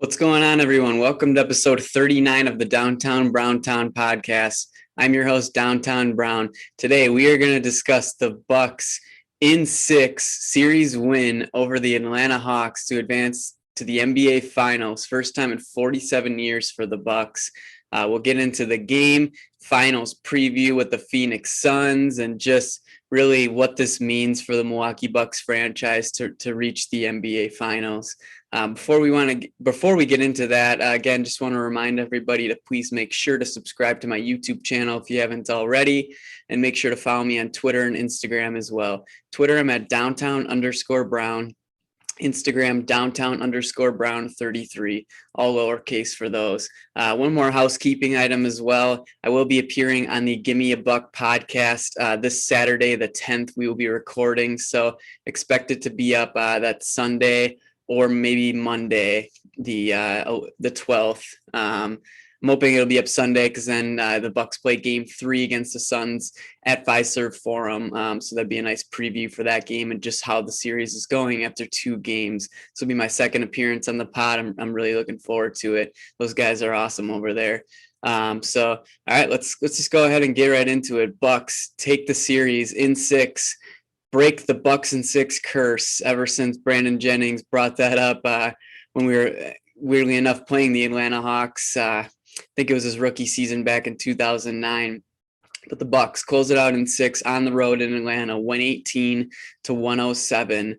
What's going on, everyone? Welcome to episode 39 of the Downtown Browntown podcast. I'm your host, Downtown Brown. Today, we are going to discuss the Bucks in 6 series win over the Atlanta Hawks to advance to the NBA Finals. First time in 47 years for the Bucks. We'll get into the game finals preview with the Phoenix Suns and just really what this means for the Milwaukee Bucks franchise to reach the NBA Finals. Before we get into that, again, just want to remind everybody to please make sure to subscribe to my YouTube channel if you haven't already, and make sure to follow me on Twitter and Instagram as well. Twitter, I'm at downtown_Brown. Instagram, downtown_Brown33, all lowercase for those. One more housekeeping item as well. I will be appearing on the Gimme a Buck podcast this Saturday, the 10th. We will be recording, so expect it to be up that Sunday or maybe Monday, the 12th. I'm hoping it'll be up Sunday because then the Bucks play Game 3 against the Suns at Fiserv Forum. So that'd be a nice preview for that game and just how the series is going after 2 games. This will be my second appearance on the pod. I'm really looking forward to it. Those guys are awesome over there. So all right, let's just go ahead and get right into it. Bucks take the series in 6. Break the Bucks in 6 curse ever since Brandon Jennings brought that up when we were, weirdly enough, playing the Atlanta Hawks. I think it was his rookie season back in 2009. But the Bucks close it out in 6 on the road in Atlanta, 118-107.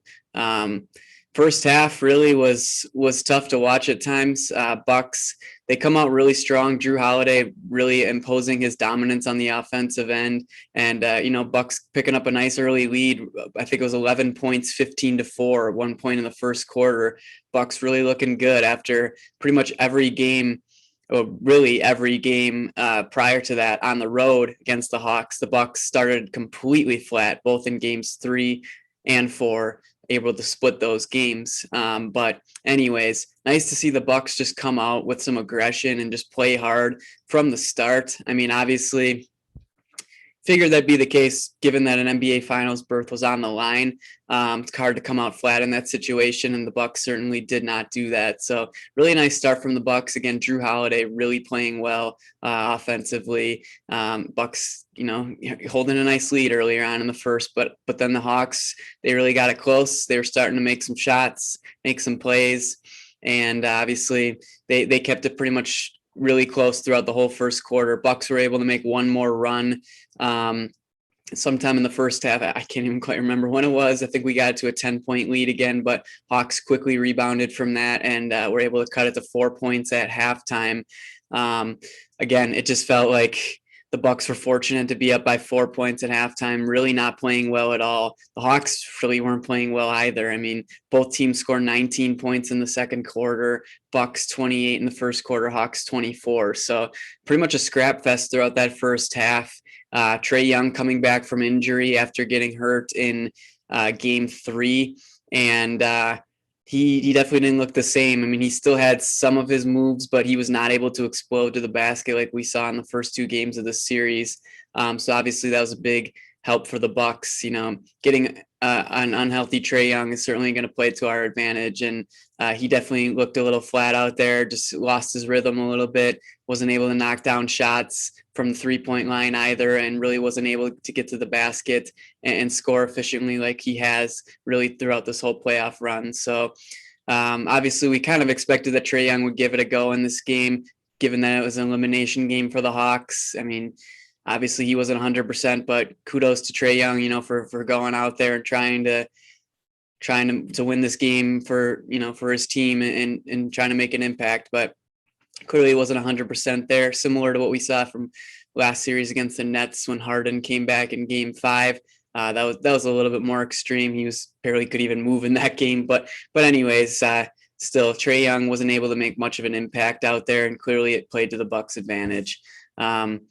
First half really was tough to watch at times. Bucks, they come out really strong. Jrue Holiday really imposing his dominance on the offensive end, and Bucks picking up a nice early lead. I think it was 11 points, 15-4 at one point in the first quarter. Bucks really looking good after pretty much every game. Really every game prior to that on the road against the Hawks. The Bucks started completely flat, both in games 3 and 4, able to split those games. But anyways, nice to see the Bucks just come out with some aggression and just play hard from the start. I mean, obviously, figured that'd be the case given that an NBA Finals berth was on the line. It's hard to come out flat in that situation, and the Bucks certainly did not do that. So really nice start from the Bucks. Again, Jrue Holiday really playing well offensively. Bucks, holding a nice lead earlier on in the first, but then the Hawks, they really got it close. They were starting to make some shots, make some plays, and obviously they kept it pretty much really close throughout the whole first quarter. Bucks were able to make one more run sometime in the first half. I can't even quite remember when it was. I think we got to a 10-point lead again, but Hawks quickly rebounded from that and were able to cut it to 4 points at halftime. Again, it just felt like the Bucks were fortunate to be up by 4 points at halftime, really not playing well at all. The Hawks really weren't playing well either. I mean, both teams scored 19 points in the second quarter, Bucks 28 in the first quarter, Hawks 24. So pretty much a scrap fest throughout that first half. Trae Young coming back from injury after getting hurt in game 3. And he definitely didn't look the same. I mean, he still had some of his moves, but he was not able to explode to the basket like we saw in the first 2 games of the series. So obviously that was a big help for the Bucks. Getting an unhealthy Trae Young is certainly going to play to our advantage, and he definitely looked a little flat out there. Just lost his rhythm a little bit. Wasn't able to knock down shots from the 3-point line either, and really wasn't able to get to the basket and score efficiently like he has really throughout this whole playoff run. So obviously we kind of expected that Trae Young would give it a go in this game, given that it was an elimination game for the Hawks. I mean, obviously he wasn't 100%, but kudos to Trae Young, for going out there and trying to win this game for his team and trying to make an impact. But clearly wasn't 100% there, similar to what we saw from last series against the Nets when Harden came back in game 5. That was a little bit more extreme. He barely could even move in that game. But anyways, still Trae Young wasn't able to make much of an impact out there, and clearly it played to the Bucks' advantage. One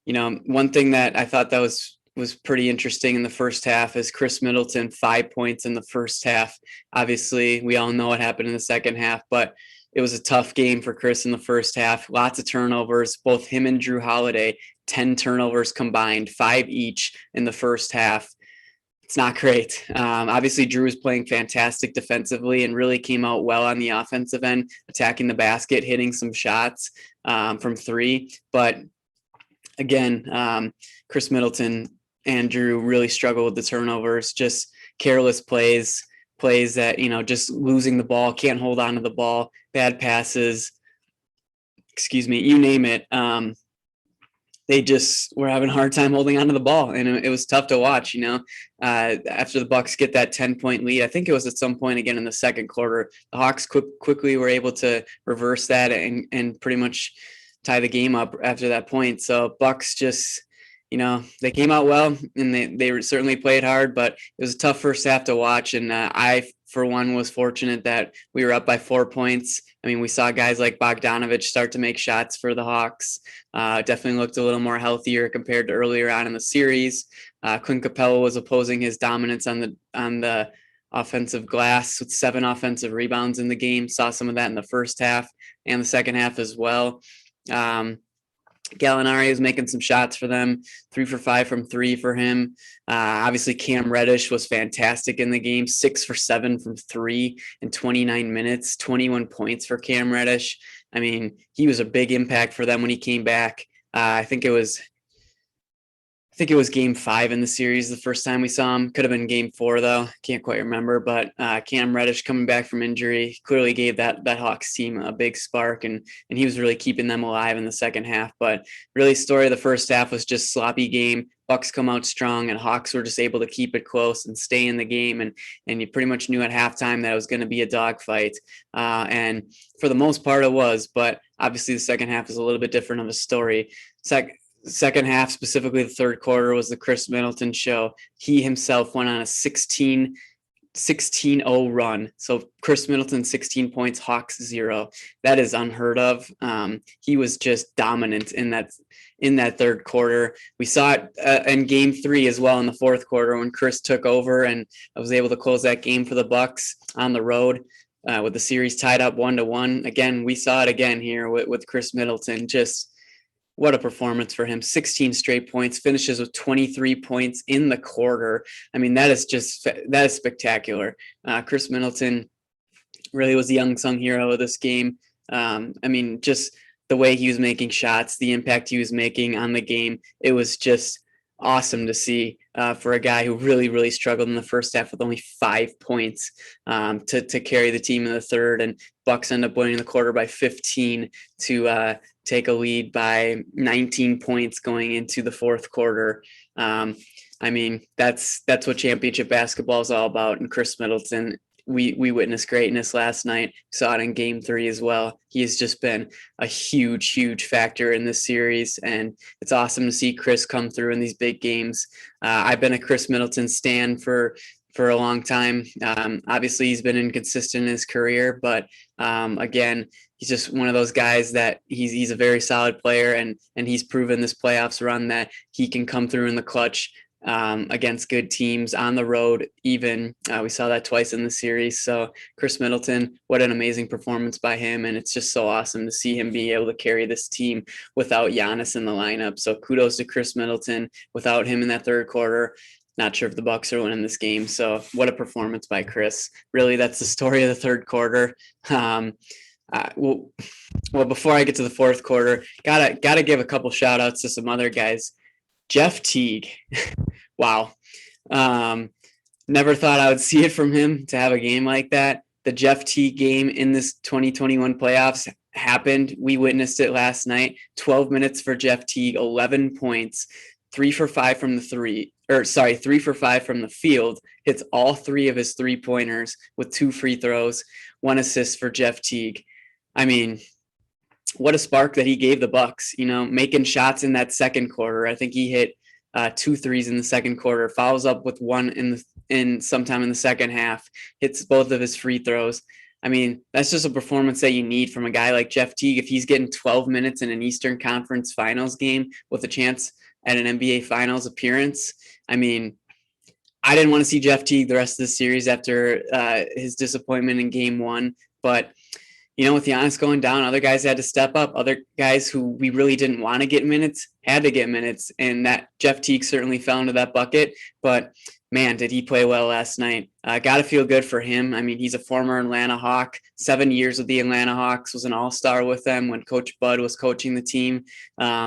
thing that I thought that was pretty interesting in the first half is Chris Middleton, 5 points in the first half. Obviously, we all know what happened in the second half, but it was a tough game for Chris in the first half. Lots of turnovers, both him and Jrue Holiday, 10 turnovers combined, 5 each in the first half. It's not great. Obviously, Drew was playing fantastic defensively and really came out well on the offensive end, attacking the basket, hitting some shots from three. But again, Chris Middleton and Drew really struggle with the turnovers, just careless plays that, just losing the ball, can't hold on to the ball, bad passes, excuse me, you name it. They just were having a hard time holding onto the ball, and it was tough to watch. After the Bucks get that 10-point lead, I think it was at some point again in the second quarter, the Hawks quickly were able to reverse that and pretty much tie the game up after that point. So Bucks just, they came out well, and they certainly played hard, but it was a tough first half to watch. And I, for one, was fortunate that we were up by 4 points. I mean, we saw guys like Bogdanovich start to make shots for the Hawks. Definitely looked a little more healthier compared to earlier on in the series. Clint Capella was opposing his dominance on the offensive glass with 7 offensive rebounds in the game. Saw some of that in the first half and the second half as well. Gallinari is making some shots for them, 3 for 5 from 3 for him. Obviously, Cam Reddish was fantastic in the game, 6 for 7 from 3 in 29 minutes, 21 points for Cam Reddish. I mean, he was a big impact for them when he came back. I think it was game 5 in the series the first time we saw him. Could have been game 4 though. Can't quite remember. But Cam Reddish coming back from injury clearly gave that Hawks team a big spark, and he was really keeping them alive in the second half. But really, story of the first half was just sloppy game. Bucks come out strong, and Hawks were just able to keep it close and stay in the game. And you pretty much knew at halftime that it was going to be a dogfight. And for the most part, it was. But obviously, the second half is a little bit different of a story. Second half, specifically the third quarter, was the Chris Middleton show. He himself went on a 16-0 run. So Chris Middleton, 16 points, Hawks 0. That is unheard of. He was just dominant in that third quarter. We saw it in game 3 as well in the fourth quarter when Chris took over and I was able to close that game for the Bucks on the road. With the series tied up 1-1. Again, we saw it again here with Chris Middleton. Just what a performance for him. 16 straight points, finishes with 23 points in the quarter. I mean, that is spectacular. Chris Middleton really was the unsung hero of this game. I mean, just the way he was making shots, the impact he was making on the game. It was just awesome to see for a guy who really, really struggled in the first half with only 5 points to carry the team in the third. And Bucks end up winning the quarter by 15 to take a lead by 19 points going into the fourth quarter. I mean, that's what championship basketball is all about. And Chris Middleton, we witnessed greatness last night. Saw it in game 3 as well. He has just been a huge, huge factor in this series. And it's awesome to see Chris come through in these big games. I've been a Chris Middleton stan for a long time. Obviously, he's been inconsistent in his career, but again, he's just one of those guys that he's a very solid player, and he's proven this playoffs run that he can come through in the clutch against good teams on the road. Even we saw that twice in the series. So Chris Middleton, what an amazing performance by him, and it's just so awesome to see him be able to carry this team without Giannis in the lineup. So kudos to Chris Middleton. Without him in that third quarter, not sure if the Bucks are winning this game. So what a performance by Chris. Really, that's the story of the third quarter. Well, before I get to the fourth quarter, gotta give a couple shout outs to some other guys. Jeff Teague. Wow. Never thought I would see it from him to have a game like that. The Jeff Teague game in this 2021 playoffs happened. We witnessed it last night. 12 minutes for Jeff Teague, 11 points, 3 for 5 from the 3 for 5 from the field, hits all 3 of his 3-pointers with 2 free throws, 1 assist for Jeff Teague. I mean, what a spark that he gave the Bucks, making shots in that second quarter. I think he hit 2 threes in the second quarter, follows up with 1 in sometime in the second half, hits both of his free throws. I mean, that's just a performance that you need from a guy like Jeff Teague. If he's getting 12 minutes in an Eastern Conference Finals game with a chance at an NBA Finals appearance, I mean, I didn't want to see Jeff Teague the rest of the series after his disappointment in game 1. But, with Giannis going down, other guys had to step up. Other guys who we really didn't want to get minutes had to get minutes. And that Jeff Teague certainly fell into that bucket. But man, did he play well last night. Got to feel good for him. I mean, he's a former Atlanta Hawk, 7 years with the Atlanta Hawks, was an all-star with them when Coach Bud was coaching the team.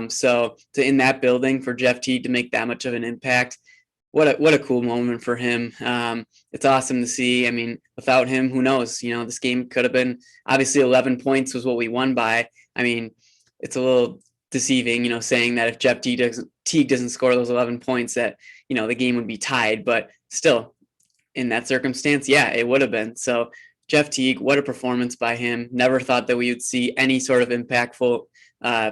So in that building for Jeff Teague to make that much of an impact, what a cool moment for him. It's awesome to see. I mean, without him, who knows? You know, this game could have been, obviously 11 points was what we won by. I mean, it's a little deceiving, you know, saying that if Jeff Teague doesn't score those 11 points, that, you know, the game would be tied. But still, in that circumstance, yeah, it would have been. So Jeff Teague, what a performance by him. Never thought that we would see any sort of impactful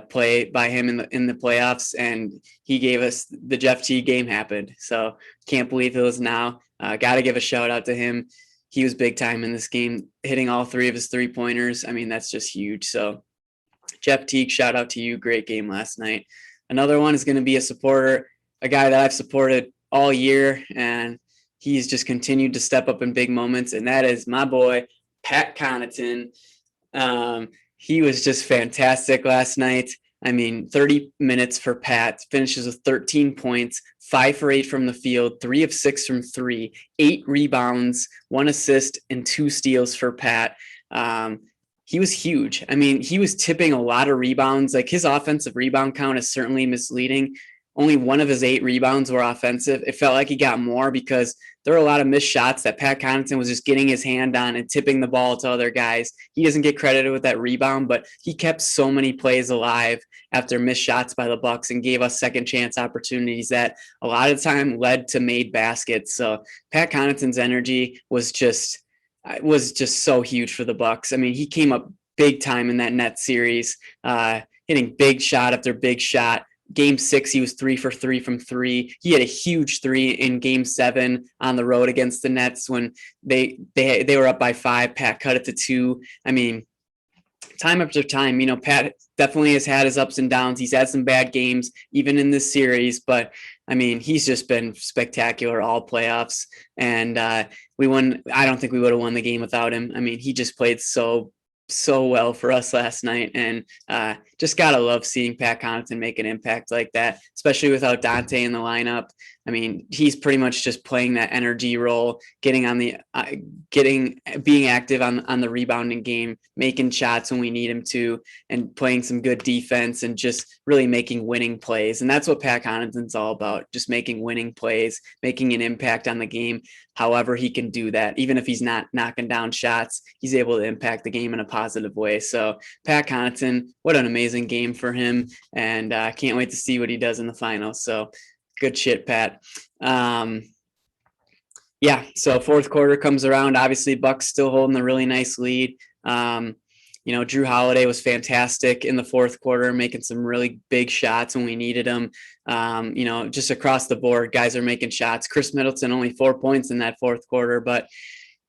play by him in the playoffs, and he gave us the Jeff Teague game happened. So can't believe it was now. Got to give a shout out to him. He was big time in this game, hitting all 3 of his 3-pointers. I mean, that's just huge. So Jeff Teague, shout out to you. Great game last night. Another one is going to be a supporter, a guy that I've supported all year, and he's just continued to step up in big moments, and that is my boy, Pat Connaughton. He was just fantastic last night. I mean, 30 minutes for Pat, finishes with 13 points, 5 for 8 from the field, 3 of 6 from 3, 8 rebounds, 1 assist, and 2 steals for Pat. He was huge. I mean, he was tipping a lot of rebounds. Like, his offensive rebound count is certainly misleading. Only 1 of his 8 rebounds were offensive. It felt like he got more because there were a lot of missed shots that Pat Connaughton was just getting his hand on and tipping the ball to other guys. He doesn't get credited with that rebound, but he kept so many plays alive after missed shots by the Bucks and gave us second chance opportunities that a lot of the time led to made baskets. So Pat Connaughton's energy was just so huge for the Bucks. I mean, he came up big time in that net series, hitting big shot after big shot. Game 6, he was 3 for 3 from 3. He had a huge 3 in Game 7 on the road against the Nets when they were up by 5. Pat cut it to 2. I mean, time after time, you know, Pat definitely has had his ups and downs. He's had some bad games, even in this series, but I mean, he's just been spectacular all playoffs. And we won. I don't think we would have won the game without him. I mean, he just played so well for us last night, and just gotta love seeing Pat Connaughton make an impact like that, especially without Dante in the lineup. I mean, he's pretty much just playing that energy role, getting on the being active on the rebounding game, making shots when we need him to, and playing some good defense and just really making winning plays. And that's what Pat Connaughton's all about, just making winning plays, making an impact on the game. However he can do that, even if he's not knocking down shots, he's able to impact the game in a positive way. So Pat Connaughton, what an amazing game for him, and I can't wait to see what he does in the finals. So good shit, Pat. Yeah, so fourth quarter comes around. Obviously, Bucks still holding a really nice lead. You know, Drew Holiday was fantastic in the fourth quarter, making some really big shots when we needed them. You know, just across the board, guys are making shots. Chris Middleton, only 4 points in that fourth quarter, but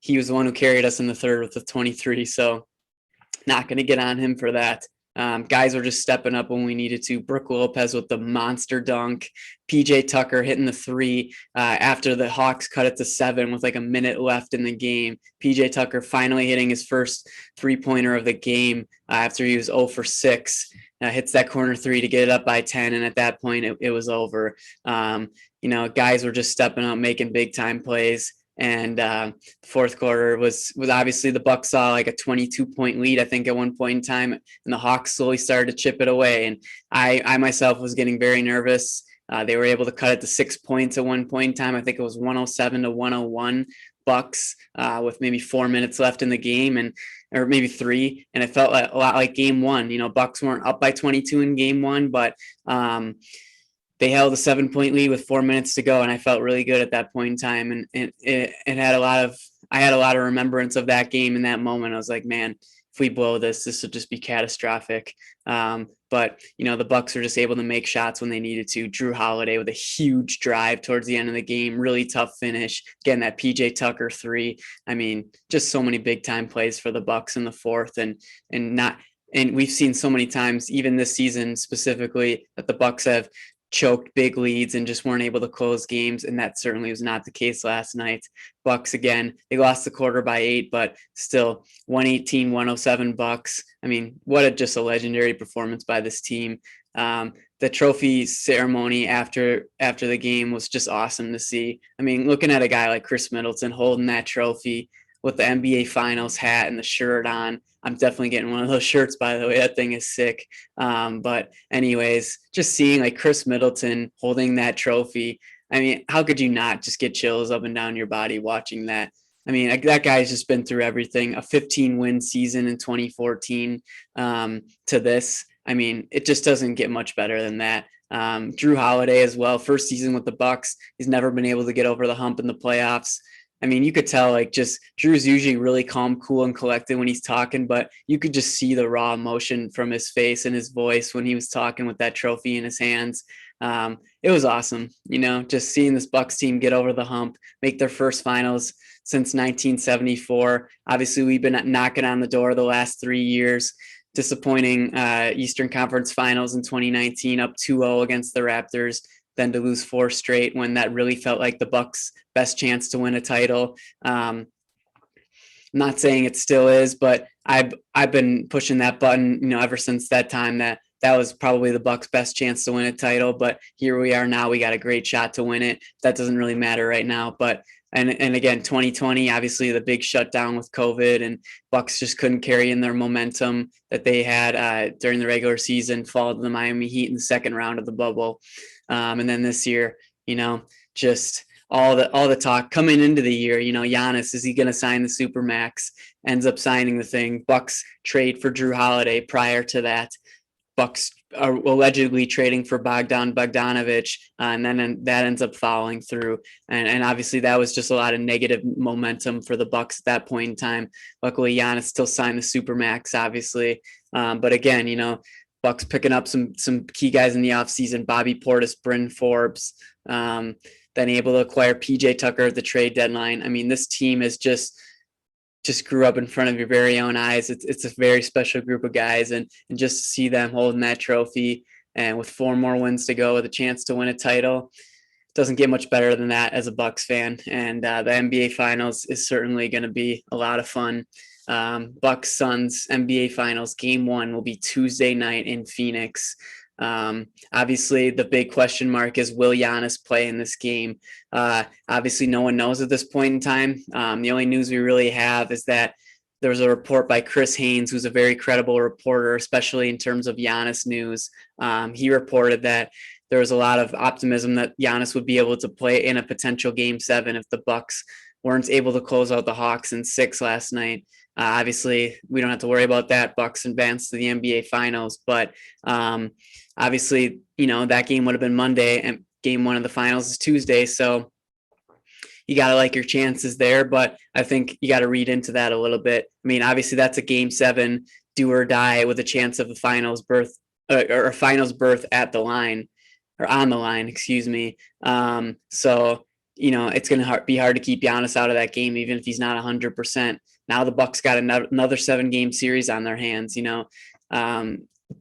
he was the one who carried us in the third with the 23. So not going to get on him for that. Guys were just stepping up when we needed to. Brook Lopez with the monster dunk. PJ Tucker hitting the 3 after the Hawks cut it to 7 with like a minute left in the game. PJ Tucker finally hitting his first 3-pointer of the game after he was 0 for 6. Hits that corner 3 to get it up by 10, and at that point it was over. You know, guys were just stepping up, making big time plays. And fourth quarter was obviously the Bucks saw like a 22-point lead, I think, at one point in time, and the Hawks slowly started to chip it away. And I myself was getting very nervous. They were able to cut it to 6 points at one point in time. I think it was 107 to 101 Bucks with maybe 4 minutes left in the game, or maybe 3. And it felt like a lot like game 1. You know, Bucks weren't up by 22 in game 1, but they held a 7-point lead with 4 minutes to go, and I felt really good at that point in time. And it had I had a lot of remembrance of that game in that moment. I was like, man, if we blow this will just be catastrophic. But you know, the Bucks were just able to make shots when they needed to. Drew Holiday with a huge drive towards the end of the game, really tough finish. Again, that PJ Tucker 3. I mean, just so many big time plays for the Bucks in the fourth, and we've seen so many times, even this season specifically, that the Bucks have choked big leads and just weren't able to close games, and that certainly was not the case last night. Bucks, again, they lost the quarter by 8, but still 118-107 Bucks. I mean, just a legendary performance by this team. the trophy ceremony after the game was just awesome to see. I mean, looking at a guy like Chris Middleton holding that trophy with the NBA Finals hat and the shirt on. I'm definitely getting one of those shirts, by the way. That thing is sick. But anyways, just seeing like Chris Middleton holding that trophy. I mean, how could you not just get chills up and down your body watching that? I mean, that guy's just been through everything. A 15-win season in 2014 to this. I mean, it just doesn't get much better than that. Drew Holiday as well, first season with the Bucks. He's never been able to get over the hump in the playoffs. I mean, you could tell like just Drew's usually really calm, cool, and collected when he's talking, but you could just see the raw emotion from his face and his voice when he was talking with that trophy in his hands. It was awesome, just seeing this Bucks team get over the hump, make their first finals since 1974. Obviously, we've been knocking on the door the last 3 years. Disappointing Eastern Conference Finals in 2019, up 2-0 against the Raptors, then to lose 4 straight when that really felt like the Bucks' best chance to win a title. I'm not saying it still is, but I've been pushing that button, ever since that time that was probably the Bucks' best chance to win a title. But here we are now. We got a great shot to win it. That doesn't really matter right now, but. And again, 2020, obviously the big shutdown with COVID, and Bucks just couldn't carry in their momentum that they had during the regular season, fall to the Miami Heat in the second round of the bubble. And then this year, just all the talk coming into the year, Giannis, is he going to sign the Supermax? Ends up signing the thing. Bucks trade for Drew Holiday prior to that. Bucks are allegedly trading for Bogdan Bogdanovic, and then that ends up falling through. And obviously that was just a lot of negative momentum for the Bucks at that point in time. Luckily, Giannis still signed the Supermax, obviously. But again, Bucks picking up some key guys in the offseason, Bobby Portis, Bryn Forbes, then able to acquire PJ Tucker at the trade deadline. I mean, this team is just grew up in front of your very own eyes. It's a very special group of guys, and just to see them holding that trophy and with 4 more wins to go with a chance to win a title, doesn't get much better than that as a Bucks fan. And the NBA Finals is certainly going to be a lot of fun. Bucks Suns NBA Finals Game 1 will be Tuesday night in Phoenix. Obviously, the big question mark is, will Giannis play in this game? Obviously, no one knows at this point in time. The only news we really have is that there was a report by Chris Haynes, who's a very credible reporter, especially in terms of Giannis news. He reported that there was a lot of optimism that Giannis would be able to play in a potential Game 7 if the Bucks weren't able to close out the Hawks in 6 last night. Obviously, we don't have to worry about that. Bucks advanced to the NBA Finals, but obviously, that game would have been Monday, and Game 1 of the Finals is Tuesday. So you got to like your chances there, but I think you got to read into that a little bit. I mean, obviously that's a Game 7 do or die with a chance of a finals berth or a finals berth at the line or on the line, excuse me. So, it's going to be hard to keep Giannis out of that game, even if he's not 100%. Now the Bucks got another 7-game series on their hands. Do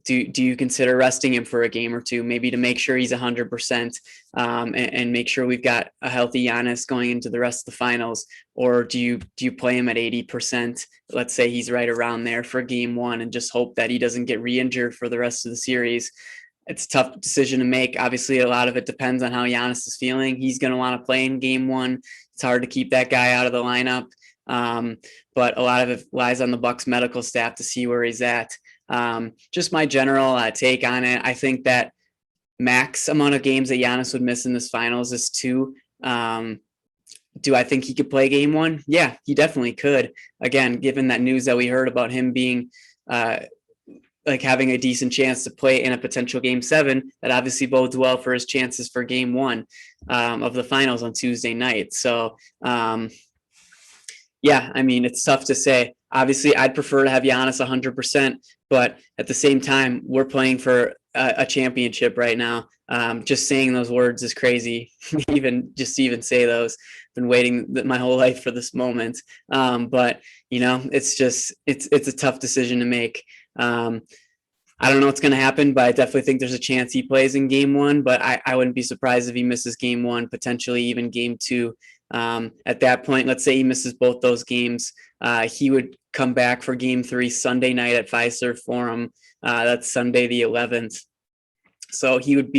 you consider resting him for a game or two, maybe to make sure he's 100% and make sure we've got a healthy Giannis going into the rest of the finals? Or do you play him at 80%? Let's say he's right around there for Game 1 and just hope that he doesn't get re-injured for the rest of the series. It's a tough decision to make. Obviously, a lot of it depends on how Giannis is feeling. He's going to want to play in Game 1. It's hard to keep that guy out of the lineup. But a lot of it lies on the Bucks medical staff to see where he's at. Just my general take on it. I think that max amount of games that Giannis would miss in this finals is 2. Do I think he could play Game 1? Yeah, he definitely could. Again, given that news that we heard about him being having a decent chance to play in a potential Game 7, that obviously bodes well for his chances for Game 1 of the finals on Tuesday night. So, yeah, I mean, it's tough to say. Obviously, I'd prefer to have Giannis 100%, but at the same time, we're playing for a championship right now. Just saying those words is crazy. even say those. Been waiting my whole life for this moment. But it's a tough decision to make. I don't know what's going to happen, but I definitely think there's a chance he plays in Game 1. But I wouldn't be surprised if he misses Game 1, potentially even Game 2. At that point, let's say he misses both those games, he would come back for Game 3 Sunday night at Fiserv Forum. That's Sunday the 11th. So he would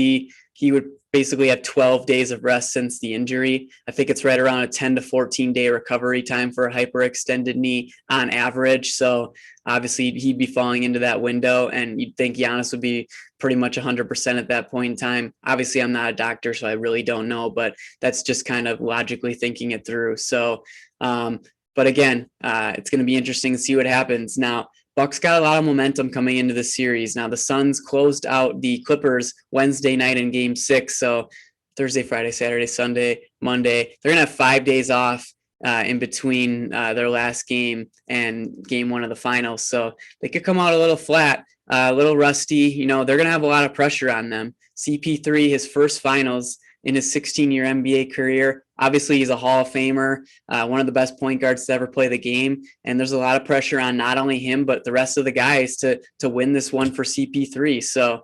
basically have 12 days of rest since the injury. I think it's right around a 10 to 14 day recovery time for a hyperextended knee on average. So obviously he'd be falling into that window, and you'd think Giannis would be pretty much 100% at that point in time. Obviously I'm not a doctor, so I really don't know, but that's just kind of logically thinking it through. So, but again, it's going to be interesting to see what happens. Now, Bucks got a lot of momentum coming into the series. Now the Suns closed out the Clippers Wednesday night in Game 6. So Thursday, Friday, Saturday, Sunday, Monday. They're gonna have 5 days off in between their last game and Game 1 of the finals. So they could come out a little flat, a little rusty. You know, they're gonna have a lot of pressure on them. CP3, his first finals in his 16-year NBA career. Obviously, he's a Hall of Famer, one of the best point guards to ever play the game. And there's a lot of pressure on not only him, but the rest of the guys to win this one for CP3. So,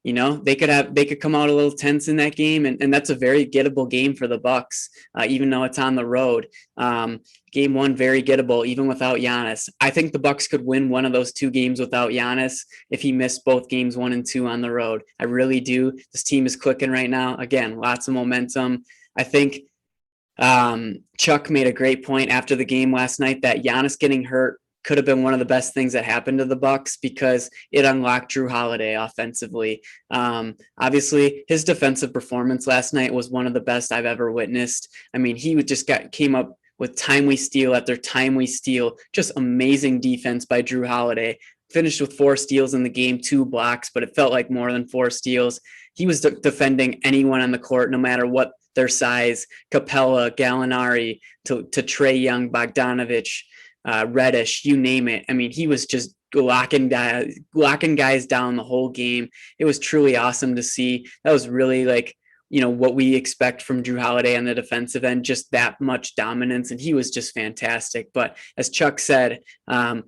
you know, they could come out a little tense in that game. And that's a very gettable game for the Bucks, even though it's on the road. Game 1, very gettable, even without Giannis. I think the Bucks could win one of those 2 games without Giannis if he missed both games 1 and 2 on the road. I really do. This team is clicking right now. Again, lots of momentum. I think Chuck made a great point after the game last night that Giannis getting hurt could have been one of the best things that happened to the Bucks because it unlocked Jrue Holiday offensively. Obviously, his defensive performance last night was one of the best I've ever witnessed. I mean, he just came up with timely steal after timely steal. Just amazing defense by Jrue Holiday. Finished with 4 steals in the game, 2 blocks, but it felt like more than 4 steals. He was defending anyone on the court, no matter what their size. Capella, Gallinari, to Trae Young, Bogdanovich, Reddish, you name it. I mean, he was just locking guys down the whole game. It was truly awesome to see. That was really like, you know, what we expect from Jrue Holiday on the defensive end, just that much dominance. And he was just fantastic. But as Chuck said, again,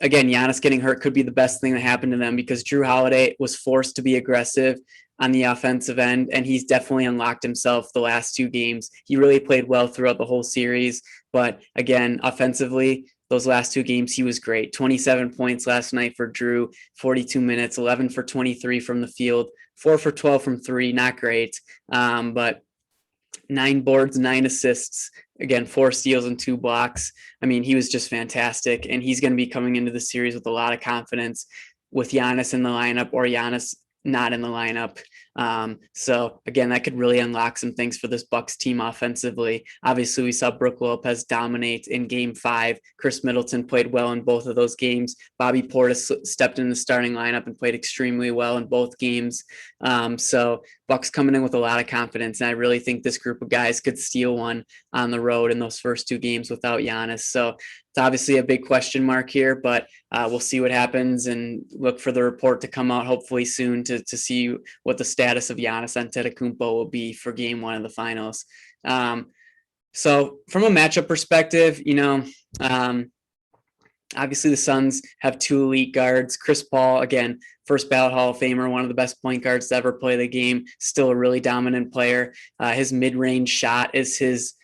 Giannis getting hurt could be the best thing that happened to them because Jrue Holiday was forced to be aggressive on the offensive end, and he's definitely unlocked himself the last 2 games. He really played well throughout the whole series. But again, offensively, those last 2 games, he was great. 27 points last night for Jrue, 42 minutes, 11 for 23 from the field, 4 for 12 from 3, not great. But 9 boards, 9 assists, again, 4 steals and 2 blocks. I mean, he was just fantastic, and he's going to be coming into the series with a lot of confidence with Giannis in the lineup or Giannis not in the lineup. So again, that could really unlock some things for this Bucks team offensively. Obviously, we saw Brook Lopez dominate in Game 5. Chris Middleton played well in both of those games. Bobby Portis stepped in the starting lineup and played extremely well in both games. So Bucks coming in with a lot of confidence, and I really think this group of guys could steal one on the road in those first 2 games without Giannis. So it's obviously a big question mark here, but we'll see what happens and look for the report to come out hopefully soon to see what the status of Giannis Antetokounmpo will be for Game 1 of the finals. So from a matchup perspective, you know, obviously the Suns have 2 elite guards. Chris Paul, again, first ballot Hall of Famer, one of the best point guards to ever play the game, still a really dominant player. His mid-range shot is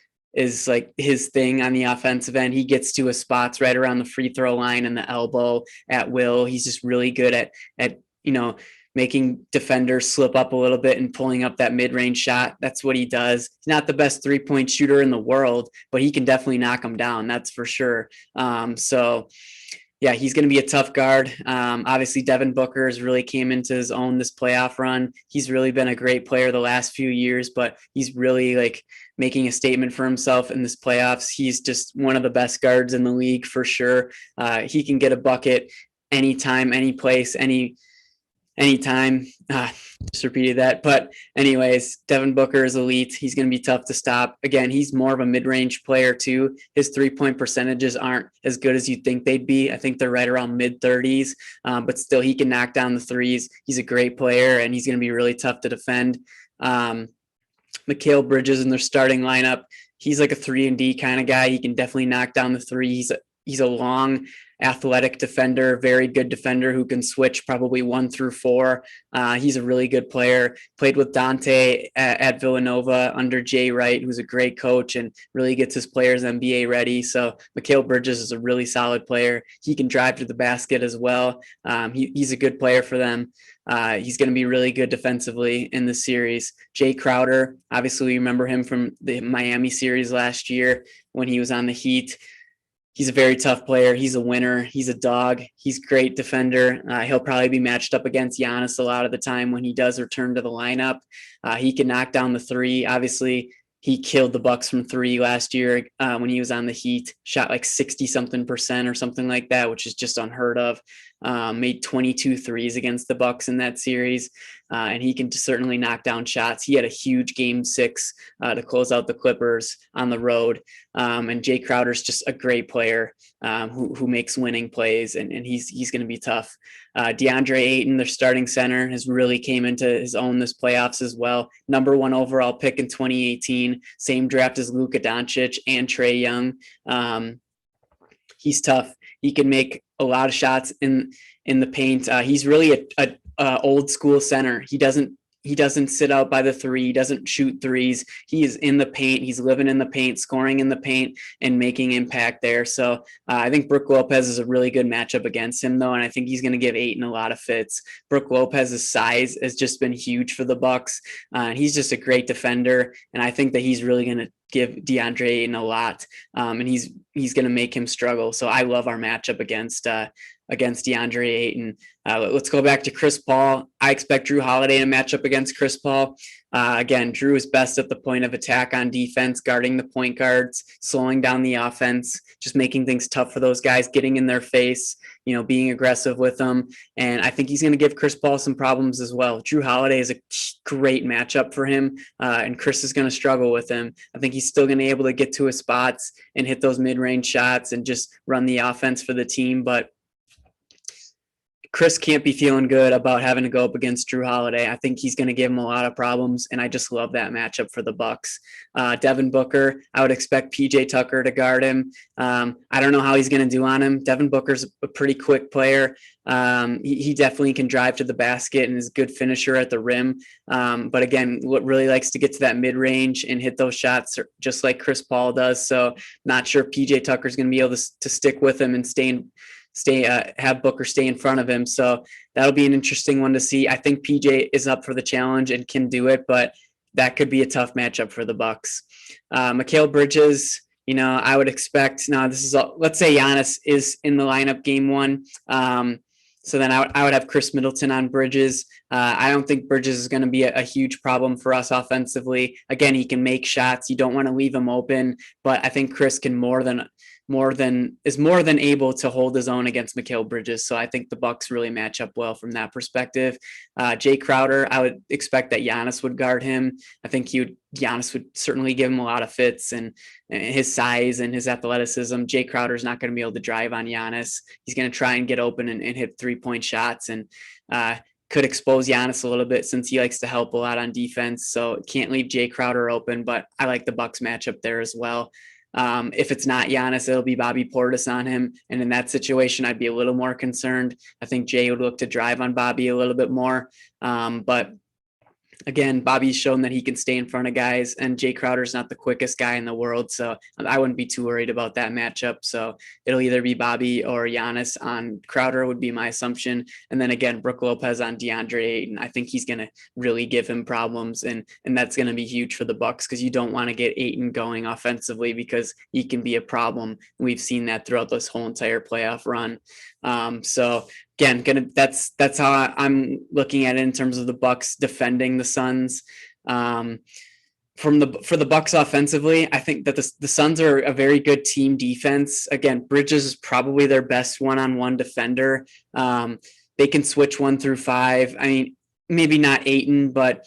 like his thing on the offensive end. He gets to his spots right around the free throw line and the elbow at will. He's just really good at you know, making defenders slip up a little bit and pulling up that mid-range shot. That's what he does. He's not the best 3-point shooter in the world, but he can definitely knock them down. That's for sure. So yeah, he's going to be a tough guard. Obviously, Devin Booker has really came into his own this playoff run. He's really been a great player the last few years, but he's really like making a statement for himself in this playoffs. He's just one of the best guards in the league for sure. He can get a bucket anytime, any place, anytime. Just repeated that. But anyways, Devin Booker is elite. He's going to be tough to stop. Again, he's more of a mid-range player too. His 3-point percentages aren't as good as you'd think they'd be. I think they're right around mid-30s, but still he can knock down the threes. He's a great player, and he's going to be really tough to defend. Mikal Bridges in their starting lineup, he's like a 3-and-D kind of guy. He can definitely knock down the three. he's a long, athletic defender, very good defender who can switch probably 1 through 4. He's a really good player. Played with Dante at Villanova under Jay Wright, who's a great coach and really gets his players NBA ready. So Mikal Bridges is a really solid player. He can drive to the basket as well. He's a good player for them. He's going to be really good defensively in the series. Jay Crowder, obviously, we remember him from the Miami series last year when he was on the Heat. He's a very tough player. He's a winner. He's a dog. He's a great defender. He'll probably be matched up against Giannis a lot of the time when he does return to the lineup. He can knock down the three. Obviously, he killed the Bucks from three last year when he was on the Heat. Shot like 60-something% or something like that, which is just unheard of. Made 22 threes against the Bucks in that series, and he can certainly knock down shots. He had a huge game 6 to close out the Clippers on the road. And Jay Crowder's just a great player who makes winning plays, and he's going to be tough. DeAndre Ayton, their starting center, has really came into his own this playoffs as well. Number 1 overall pick in 2018, same draft as Luka Doncic and Trae Young. He's tough. He can make a lot of shots in the paint. He's really a old school center. He doesn't sit out by the three. He doesn't shoot threes. He is in the paint. He's living in the paint, scoring in the paint, and making impact there. So I think Brook Lopez is a really good matchup against him, though, and I think he's going to give Ayton a lot of fits. Brook Lopez's size has just been huge for the Bucks. He's just a great defender, and I think that he's really going to give DeAndre Ayton a lot, and he's going to make him struggle. So I love our matchup against DeAndre Ayton. Let's go back to Chris Paul. I expect Jrue Holiday to match up against Chris Paul. Again, Jrue is best at the point of attack on defense, guarding the point guards, slowing down the offense, just making things tough for those guys, getting in their face, being aggressive with them. And I think he's going to give Chris Paul some problems as well. Jrue Holiday is a great matchup for him, and Chris is going to struggle with him. I think he's still going to be able to get to his spots and hit those mid-range shots and just run the offense for the team. But Chris can't be feeling good about having to go up against Jrue Holiday. I think he's going to give him a lot of problems, and I just love that matchup for the Bucks. Devin Booker, I would expect PJ Tucker to guard him. I don't know how he's going to do on him. Devin Booker's a pretty quick player. He definitely can drive to the basket and is a good finisher at the rim. But again, what really likes to get to that mid-range and hit those shots just like Chris Paul does. So not sure if PJ Tucker's going to be able to stick with him and have Booker stay in front of him. So that'll be an interesting one to see. I think PJ is up for the challenge and can do it, but that could be a tough matchup for the Bucks. Mikal Bridges, I would expect let's say Giannis is in the lineup game 1. So then I would have Chris Middleton on Bridges. I don't think Bridges is going to be a huge problem for us offensively. Again, he can make shots. You don't want to leave him open, but I think Chris can more than able to hold his own against Mikal Bridges. So I think the Bucks really match up well from that perspective. Jay Crowder, I would expect that Giannis would guard him. I think Giannis would certainly give him a lot of fits, and his size and his athleticism. Jay Crowder is not going to be able to drive on Giannis. He's going to try and get open and hit 3-point shots, and could expose Giannis a little bit since he likes to help a lot on defense. So can't leave Jay Crowder open, but I like the Bucks matchup there as well. If it's not Giannis, it'll be Bobby Portis on him. And in that situation, I'd be a little more concerned. I think Jay would look to drive on Bobby a little bit more. But again, Bobby's shown that he can stay in front of guys, and Jay Crowder's not the quickest guy in the world. So I wouldn't be too worried about that matchup. So it'll either be Bobby or Giannis on Crowder would be my assumption. And then again, Brook Lopez on DeAndre Ayton. I think he's going to really give him problems, and that's going to be huge for the Bucks, because you don't want to get Ayton going offensively because he can be a problem. We've seen that throughout this whole entire playoff run. So again, that's how I'm looking at it in terms of the Bucks defending the Suns. For the Bucks offensively, I think that the Suns are a very good team defense. Again, Bridges is probably their best one-on-one defender. They can switch 1 through 5. I mean, maybe not Ayton, but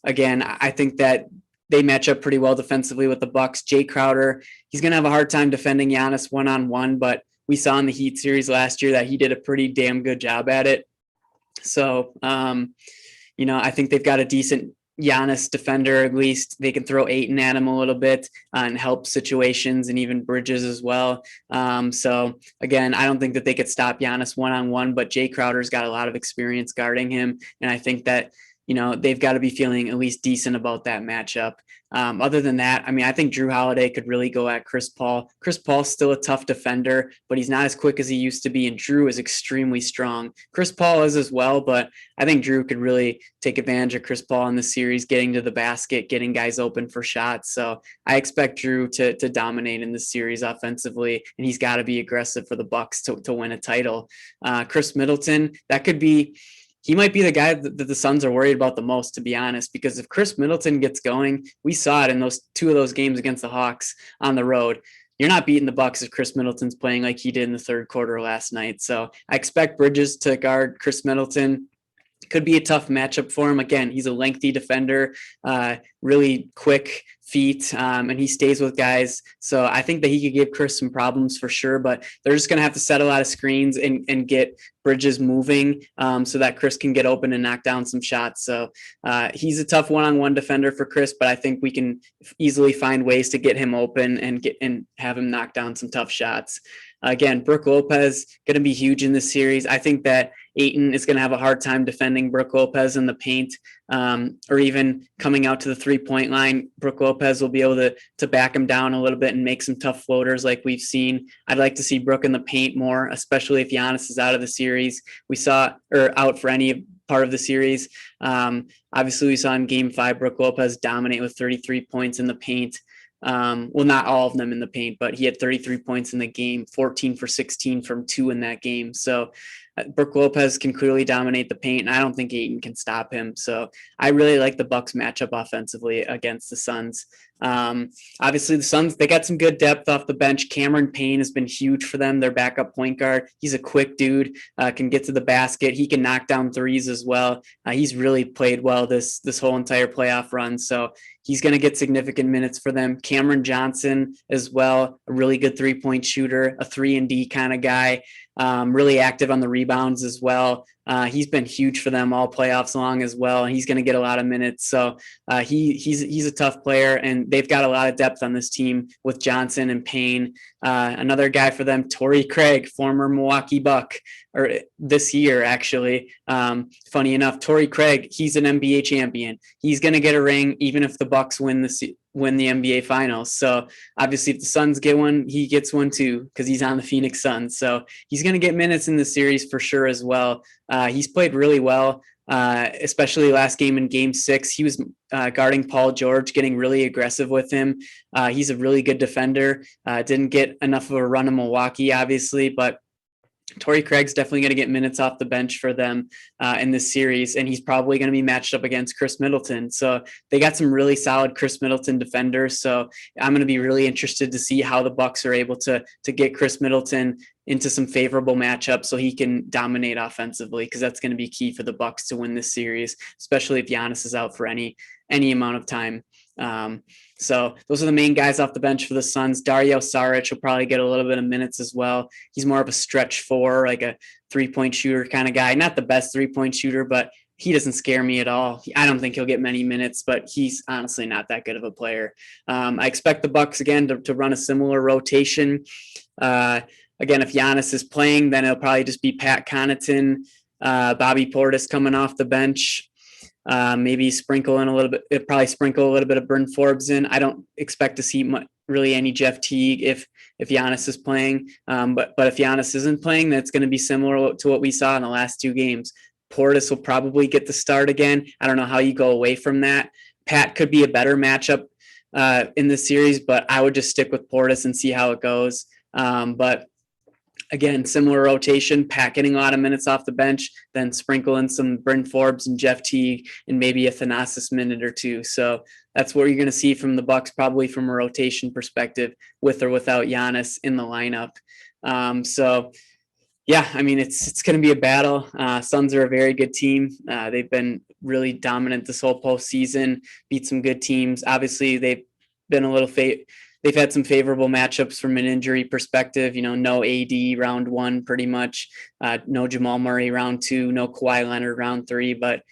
again, I think that they match up pretty well defensively with the Bucks. Jay Crowder, he's going to have a hard time defending Giannis one-on-one, but we saw in the Heat series last year that he did a pretty damn good job at it. So, I think they've got a decent Giannis defender. At least they can throw Ayton at him a little bit and help situations, and even Bridges as well. So again, I don't think that they could stop Giannis one-on-one, but Jay Crowder's got a lot of experience guarding him. And I think that, they've got to be feeling at least decent about that matchup. Other than that, I mean, I think Jrue Holiday could really go at Chris Paul. Chris Paul's still a tough defender, but he's not as quick as he used to be, and Jrue is extremely strong. Chris Paul is as well, but I think Jrue could really take advantage of Chris Paul in the series, getting to the basket, getting guys open for shots. So I expect Jrue to dominate in this series offensively, and he's got to be aggressive for the Bucks to win a title. Chris Middleton, he might be the guy that the Suns are worried about the most, to be honest, because if Chris Middleton gets going, we saw it in those two of those games against the Hawks on the road. You're not beating the Bucks if Chris Middleton's playing like he did in the third quarter last night. So I expect Bridges to guard Chris Middleton. Could be a tough matchup for him. Again, he's a lengthy defender, really quick feet, and he stays with guys. So I think that he could give Chris some problems for sure, but they're just going to have to set a lot of screens and get Bridges moving so that Chris can get open and knock down some shots. So he's a tough one-on-one defender for Chris, but I think we can easily find ways to get him open and have him knock down some tough shots. Again, Brook Lopez going to be huge in this series. I think that Ayton is going to have a hard time defending Brook Lopez in the paint, or even coming out to the 3-point line. Brook Lopez will be able to back him down a little bit and make some tough floaters like we've seen. I'd like to see Brook in the paint more, especially if Giannis is out of the series. Or out for any part of the series. Obviously, we saw in Game 5 Brook Lopez dominate with 33 points in the paint. Well, not all of them in the paint, but he had 33 points in the game, 14 for 16 from 2 in that game. So Brook Lopez can clearly dominate the paint, and I don't think Ayton can stop him. So I really like the Bucks matchup offensively against the Suns. Obviously, the Suns, they got some good depth off the bench. Cameron Payne has been huge for them, their backup point guard. He's a quick dude, can get to the basket. He can knock down threes as well. He's really played well this whole entire playoff run. So he's going to get significant minutes for them. Cameron Johnson as well, a really good 3-point shooter, a 3-and-D kind of guy, really active on the rebounds as well. He's been huge for them all playoffs long as well, and he's going to get a lot of minutes. So he's a tough player, and they've got a lot of depth on this team with Johnson and Payne. Another guy for them, Torrey Craig, former Milwaukee Buck, or this year actually. Funny enough, Torrey Craig, he's an NBA champion. He's going to get a ring even if the Bucks win the NBA Finals. So obviously, if the Suns get one, he gets one too because he's on the Phoenix Suns. So he's going to get minutes in the series for sure as well. He's played really well, especially last game in Game 6. He was guarding Paul George, getting really aggressive with him. He's a really good defender. Didn't get enough of a run in Milwaukee, obviously, but Torrey Craig's definitely going to get minutes off the bench for them in this series, and he's probably going to be matched up against Chris Middleton. So they got some really solid Chris Middleton defenders. So I'm going to be really interested to see how the Bucks are able to get Chris Middleton into some favorable matchups so he can dominate offensively, because that's going to be key for the Bucks to win this series, especially if Giannis is out for any amount of time. So those are the main guys off the bench for the Suns. Dario Saric will probably get a little bit of minutes as well. He's more of a stretch 4, like a 3-point shooter kind of guy. Not the best 3-point shooter, but he doesn't scare me at all. I don't think he'll get many minutes, but he's honestly not that good of a player. I expect the Bucks again to run a similar rotation. Again, if Giannis is playing, then it'll probably just be Pat Connaughton, Bobby Portis coming off the bench. Maybe sprinkle a little bit of Bryn Forbes in. I don't expect to see really any Jeff Teague if Giannis is playing. But if Giannis isn't playing, that's going to be similar to what we saw in the last 2 games. Portis will probably get the start again. I don't know how you go away from that. Pat could be a better matchup in this series, but I would just stick with Portis and see how it goes. But again, similar rotation, Pat getting a lot of minutes off the bench, then sprinkle in some Bryn Forbes and Jeff Teague and maybe a Thanasis minute or 2. So that's what you're going to see from the Bucks, probably from a rotation perspective, with or without Giannis in the lineup. So yeah, I mean, it's going to be a battle. Suns are a very good team. They've been really dominant this whole postseason, beat some good teams. Obviously, they've been they've had some favorable matchups from an injury perspective. No AD round 1, pretty much. No Jamal Murray round 2. No Kawhi Leonard round 3. But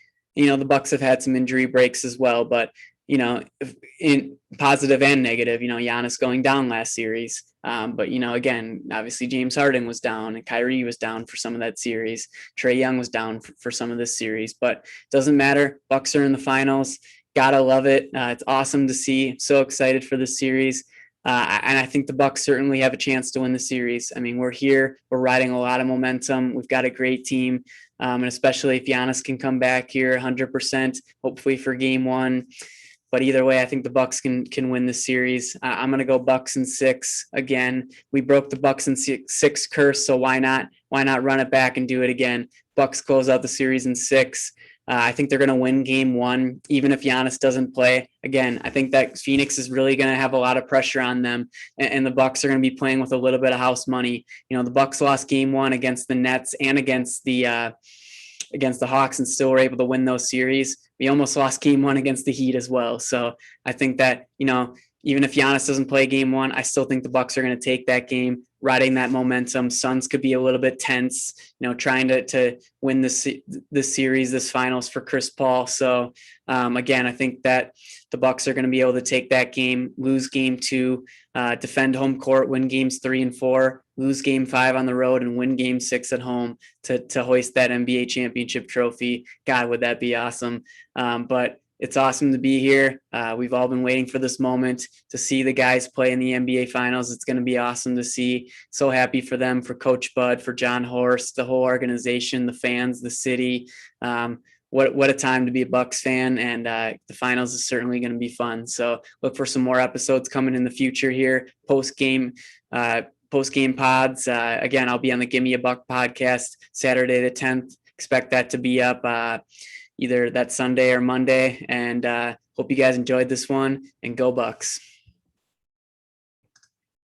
the Bucks have had some injury breaks as well, but in positive and negative, Giannis going down last series. But again, obviously James Harden was down and Kyrie was down for some of that series. Trae Young was down for some of this series, but it doesn't matter. Bucks are in the finals. Gotta love it. It's awesome to see. So excited for this series. And I think the Bucks certainly have a chance to win the series. I mean, we're here. We're riding a lot of momentum. We've got a great team, and especially if Giannis can come back here 100%, hopefully for Game 1. But either way, I think the Bucks can win this series. I'm going to go Bucks in 6 again. We broke the Bucks in 6 curse, so why not run it back and do it again? Bucks close out the series in 6. I think they're going to win Game 1, even if Giannis doesn't play. Again, I think that Phoenix is really going to have a lot of pressure on them, and the Bucks are going to be playing with a little bit of house money. The Bucks lost Game 1 against the Nets and against the Hawks, and still were able to win those series. We almost lost Game 1 against the Heat as well. So I think that even if Giannis doesn't play Game 1, I still think the Bucks are going to take that game, riding that momentum. Suns could be a little bit tense, trying to win this series, this finals for Chris Paul. So again, I think that the Bucks are going to be able to take that game, lose Game 2, defend home court, win Games 3 and 4, lose Game 5 on the road, and win Game 6 at home to hoist that NBA championship trophy. God, would that be awesome? But it's awesome to be here. We've all been waiting for this moment to see the guys play in the NBA Finals. It's going to be awesome to see. So happy for them, for Coach Bud, for John Horst, the whole organization, the fans, the city. What a time to be a Bucks fan, and the finals is certainly going to be fun. So look for some more episodes coming in the future here, post-game pods. Again, I'll be on the Gimme a Buck podcast Saturday the 10th. Expect that to be up either that Sunday or Monday, and hope you guys enjoyed this one, and go Bucks.